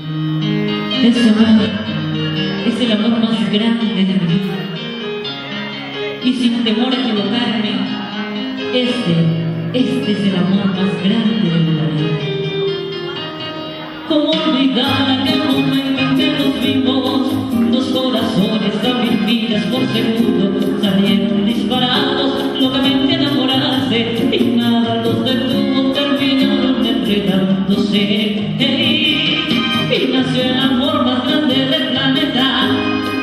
Ese amor es el amor más grande de mi vida. Y sin temor a equivocarme, este es el amor más grande de mi vida. ¿Cómo olvidar aquel momento en que nos vimos? Dos corazones a 1000 millas por segundo salieron disparados, locamente enamorarse, y nada los detuvo, terminaron enredándose. Y nació el amor más grande del planeta,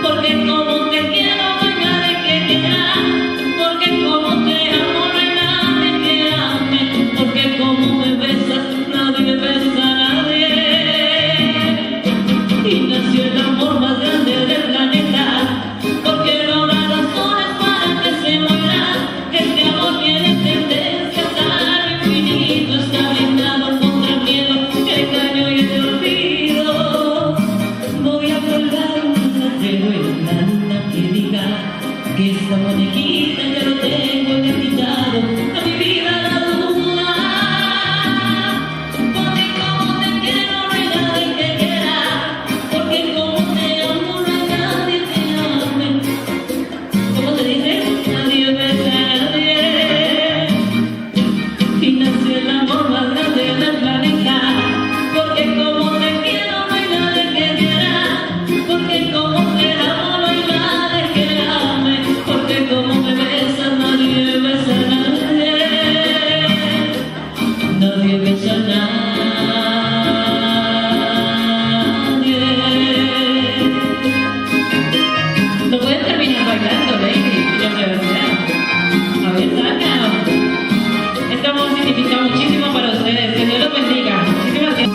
porque como te quiero no hay nadie que quiera, porque como te amo no hay nadie que ame, porque como me besas nadie besa a nadie. Y nació el amor más grande del planeta, porque no habrá razones para que se muera. Este amor tiene tendencia hasta el infinito, está blindado contra el miedo, el engaño y el olvido. Voy a colgar un letrero en la luna que diga que esta muñequita ya lo tengo enganchado a mi vida la duda. Porque como te quiero no hay nadie que quiera, porque como te amo no hay nadie que ame. ¿Cómo se dice? Nadie besa a nadie. Y nació el amor más grande del planeta, porque como te quiero no hay nadie que quiera, porque como te amo no hay nadie que ame, porque como me besas nadie besa a nadie. Nadie besa a nadie. No puedes terminar bailando, baby, ya me verdad. A ver, saca. Este amor significa muchísimo para ustedes. Que Dios los bendiga. Muchísimas gracias.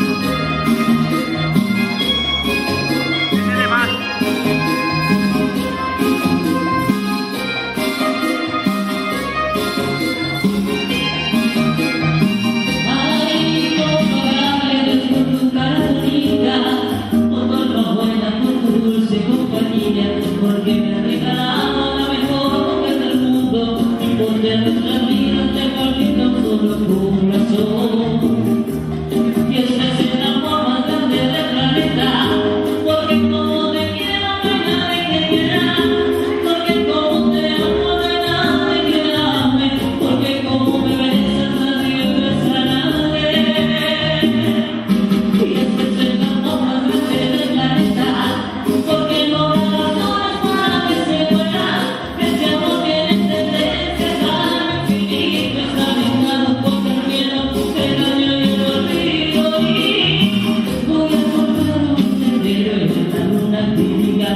Ay, cómo agradecer por tu cara bonita, por tu alma buena, por tu dulce compañía, porque me has regalado la mejor mujer del mundo, donde nuestras vidas te palpitan solo tu corazón. Y ese es el amor más grande del planeta, porque como te quiero no hay nadie que quiera, porque como te amo no hay nadie que ame, porque como me besas nadie besa a nadie. Y ese es el amor más grande del planeta, porque no habrá razones para que se muera. Este amor tiene tendencia al infinito, está blindado contra el miedo, el daño y el olvido. Y voy a colgar un letrero en la luna que diga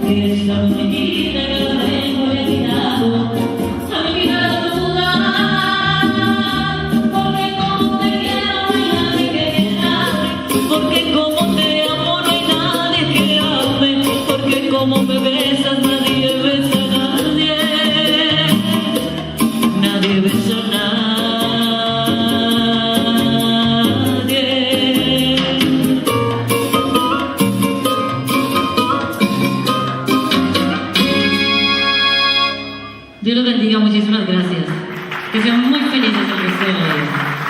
que esta muñequita que la tengo le ha quitado a mi vida la duda. Porque como te quiero no hay nadie que quiera, porque como te amo no hay nadie que ame, porque como me besas nadie besa a nadie. Nadie besa a nadie. Dios los bendiga, muchísimas gracias. Que sean muy felices el resto de la vida.